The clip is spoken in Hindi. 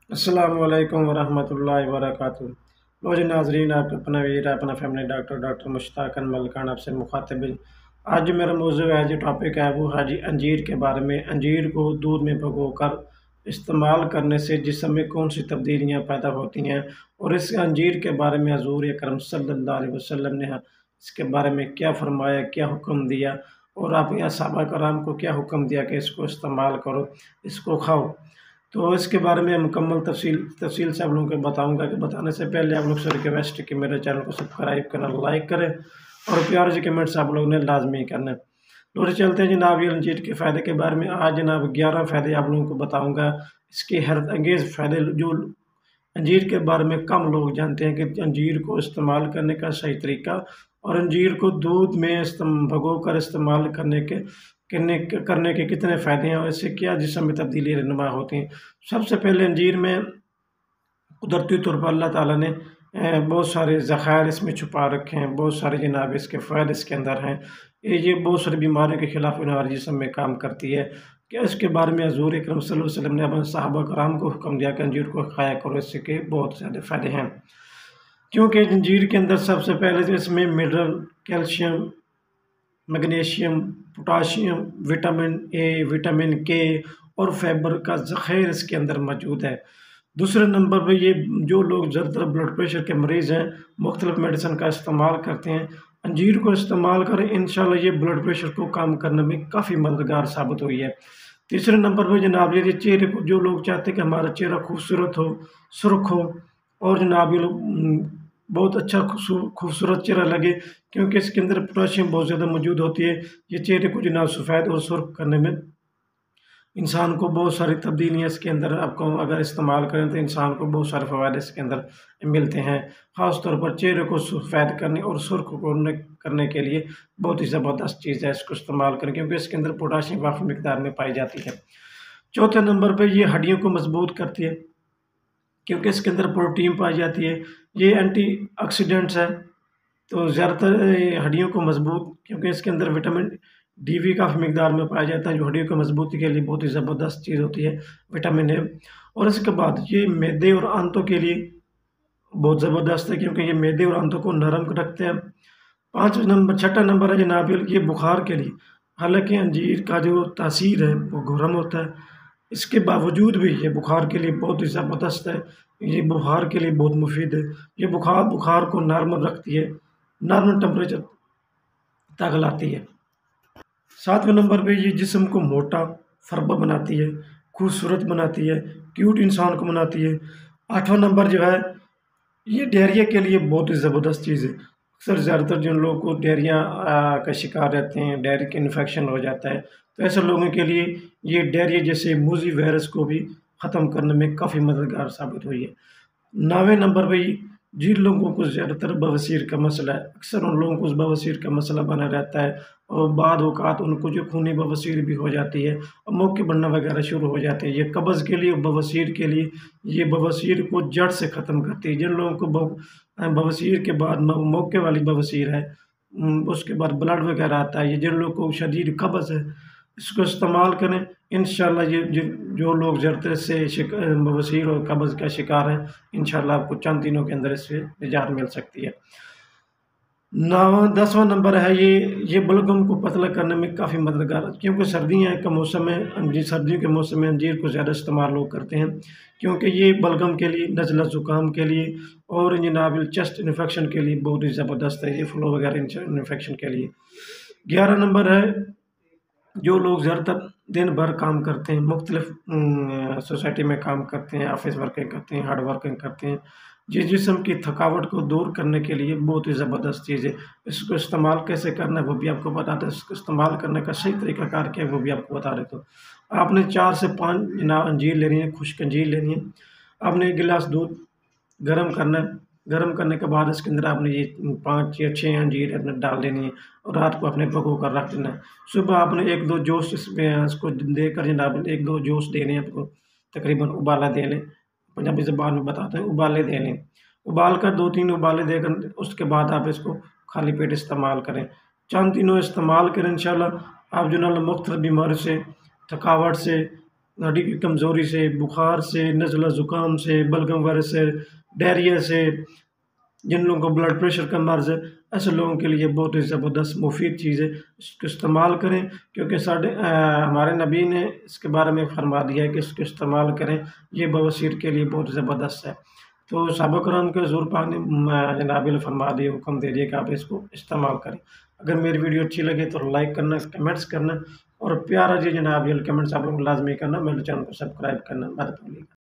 अस्सलामु अलैकुम वरहमतुल्लाहि वबरकातुहू। लो जी नाज़रीन, आपका अपना वीर अपना family doctor doctor Mushtaq Anwar Khan आपसे मुखातिब है। आज जो मेरा मौज़ू है, जो टॉपिक है, वो है जी अंजीर के बारे में। अंजीर को दूध में भिगोकर इस्तेमाल करने से जिस्म में कौन सी तब्दीलियाँ पैदा होती हैं, और इस अंजीर के बारे में हज़ूर अकरम सल्लल्लाहु अलैहि वसल्लम ने इसके बारे में क्या फ़रमाया, क्या हुक्म दिया, और आपने सहाबा कराम को क्या हुक्म दिया कि इसको इस्तेमाल करो, इसको खाओ। तो इसके बारे में मुकम्मल तफ़सील तफ़सील से आप लोगों को बताऊँगा। कि बताने से पहले आप लोग से रिक्वेस्ट है कि मेरे चैनल को सब्सक्राइब करना, लाइक करें, और प्यारे से कमेंट्स आप लोगों ने लाज़मी करना है। तो चलते हैं जनाब ये अंजीर के फ़ायदे के बारे में। आज जनाब 11 फ़ायदे आप लोगों को बताऊँगा। इसके हैरत अंगेज़ फ़ायदे जो अंजीर के बारे में कम लोग जानते हैं कि अंजीर को इस्तेमाल करने का सही तरीका, और अंजीर को दूध में भिगोकर इस्तेमाल करने के कितने फ़ायदे हैं, और इससे क्या जिस्म में तब्दीली रहनुमा होती हैं। सबसे पहले अंजीर में कुदरती तौर पर अल्लाह ताला ने बहुत सारे ज़खायर इसमें छुपा रखे हैं, बहुत सारे जनाब इसके फ़ायदे इसके अंदर हैं। ये बहुत सारी बीमारियों के खिलाफ हमारे जिस्म में काम करती है। क्या इसके बारे में हज़ूर अकरम सल्लल्लाहु अलैहि वसल्लम ने अपने सहाबा कराम को हुक्म दिया कि अंजीर को खाया करो, इससे के बहुत ज़्यादा फ़ायदे हैं। क्योंकि अंजीर के अंदर सबसे पहले तो इसमें mineral, calcium, magnesium, potassium, vitamin A, vitamin के और फाइबर का ज़ख़ीरा इसके अंदर मौजूद है। दूसरे नंबर पे ये जो लोग ज़्यादातर ब्लड प्रेशर के मरीज़ हैं, मुख्तलिफ़ मेडिसिन का इस्तेमाल करते हैं, अंजीर को इस्तेमाल करें, इंशाल्लाह ये ब्लड प्रेशर को कम करने में काफ़ी मददगार साबित हुई है। तीसरे नंबर पे जनाब ये चेहरे को, जो लोग चाहते हैं कि हमारा चेहरा खूबसूरत हो, सुर्ख हो, और जनाब ये लोग बहुत अच्छा खूबसूरत चेहरा लगे, क्योंकि इसके अंदर पोटेशियम बहुत ज़्यादा मौजूद होती है। ये चेहरे को जनाब सफ़ेद और सुर्ख करने में इंसान को बहुत सारी तब्दीलियाँ इसके अंदर आपको अगर इस्तेमाल करें तो इंसान को बहुत सारे फ़वाइद इसके अंदर मिलते हैं। ख़ास तौर पर चेहरे को सफ़ेद करने और सुर्ख करने के लिए बहुत ही ज़बरदस्त चीज़ है, इसको इस्तेमाल करें, क्योंकि इसके अंदर पोटेशियम काफ़ी मिकदार में पाई जाती है। चौथे नंबर पे ये हड्डियों को मज़बूत करती है, क्योंकि इसके अंदर प्रोटीन पाई जाती है। ये एंटीऑक्सीडेंट्स है, तो ज़्यादातर हड्डियों को मज़बूत, क्योंकि इसके अंदर विटामिन डी भी काफ़ी मिकदार में पाया जाता है, जो हड्डियों की मज़बूती के लिए बहुत ही ज़बरदस्त चीज़ होती है, विटामिन ए। और इसके बाद ये मैदे और आंतों के लिए बहुत ज़बरदस्त है, क्योंकि ये मैदे और आंतों को नरम रखते हैं। छठा नंबर है जनाब ये बुखार के लिए। हालाँकि अंजीर का जो तासीर है वो गर्म होता है, इसके बावजूद भी ये बुखार के लिए बहुत ही ज़बरदस्त है। ये बुखार के लिए बहुत मुफीद है। ये बुखार को नॉर्मल रखती है, नॉर्मल टेम्परेचर तक लाती है। 7वें नंबर पे ये जिस्म को मोटा फरबा बनाती है, खूबसूरत बनाती है, क्यूट इंसान को बनाती है। 8वां नंबर जो है, ये डायरिया के लिए बहुत ही ज़बरदस्त चीज़ है। अक्सर ज़्यादातर जिन लोगों को डायरिया का शिकार रहते हैं, डायरिया का इन्फेक्शन हो जाता है, तो ऐसे लोगों के लिए ये डायरिया जैसे मूज़ी वायरस को भी ख़त्म करने में काफ़ी मददगार साबित हुई है। 9वें नंबर पे जिन लोगों को ज़्यादातर बवासीर का मसला है, अक्सर उन लोगों को उस बवासीर का मसला बना रहता है, और बाद औक़ात उनको जो खूनी बवासीर भी हो जाती है और मोके बनना वगैरह शुरू हो जाते हैं। ये कब्ज़ के लिए, बवासीर के लिए, ये बवासीर को जड़ से ख़त्म करती है। जिन लोगों को बवासीर के बाद मोके वाली बवासीर है, उसके बाद ब्लड वगैरह आता है, ये जिन लोगों को शदीद कब्ज़ है, इसको इस्तेमाल करें। इंशाल्लाह ये जो लोग ज़रदे से बवासीर और कब्ज़ का शिकार है, इंशाल्लाह आपको चंद दिनों के अंदर इससे निजात मिल सकती है। 10वां नंबर है ये बलगम को पतला करने में काफ़ी मददगार है, क्योंकि सर्दियाँ का मौसम है, सर्दियों के मौसम में अंजीर को ज़्यादा इस्तेमाल लोग करते हैं, क्योंकि ये बलगम के लिए, नज़ला ज़ुकाम के लिए, और जनाब चेस्ट इन्फेक्शन के लिए बहुत ही ज़बरदस्त है, ये फ्लू वगैरह इन्फेक्शन के लिए। 11 नंबर है, जो लोग ज़्यादातर दिन भर काम करते हैं, मुख्तलिफ़ सोसाइटी में काम करते हैं, ऑफ़िस वर्किंग करते हैं, हार्ड वर्किंग करते हैं, जिस जिस्म की थकावट को दूर करने के लिए बहुत ही ज़बरदस्त चीज़ है। इसको इस्तेमाल कैसे करना है वो भी आपको बताते हैं, इसको इस्तेमाल करने का सही तरीक़ाकार क्या है वो भी आपको बता देता हूँ। आपने 4 से 5 जनाब अंजीर लेनी है, खुश्क अंजीर लेनी है। आपने 1 गिलास दूध गरम करना है, गरम करने के बाद इसके अंदर आपने ये 5 या 6 अंजीर अपने डाल देनी है, और रात को आपने भिगो कर रख देना है। सुबह आपने 1-2 जोश इसमें इसको देकर जनाब 1-2 जोश देने हैं आपको, तकरीबन उबाला दे लें, पंजाबी ज़बान में बताते हैं, उबाले दे लें। उबाल कर 2-3 उबाले देकर उसके बाद आप इसको खाली पेट इस्तेमाल करें। चंद दिनों इस्तेमाल करें, इंशाल्लाह आप जो ना मुख्तलिफ़ बीमारियों से, थकावट से, नाड़ी की कमज़ोरी से, बुखार से, नज़ला ज़ुकाम से, बलगम वायरस से, डायरिया से, जिन लोगों को ब्लड प्रेशर का मर्ज़ है, ऐसे लोगों के लिए बहुत ही ज़बरदस्त मुफीद चीज़ है। इसको इस्तेमाल करें क्योंकि हमारे नबी ने इसके बारे में फरमा दिया है कि इसको इस्तेमाल करें, ये बवासीर के लिए बहुत ज़बरदस्त है। तो सहाबा कराम के हुज़ूर पाक ने जनाब ने फरमा दिए, हुक्म दे दिया कि आप इसको इस्तेमाल करें। अगर मेरी वीडियो अच्छी लगे तो लाइक करना, कमेंट्स करना और प्यारा जी जनाब कमेंट्स आप लोग लाज़मी करना, मेरे चैनल को सब्सक्राइब करना मत भूलिएगा।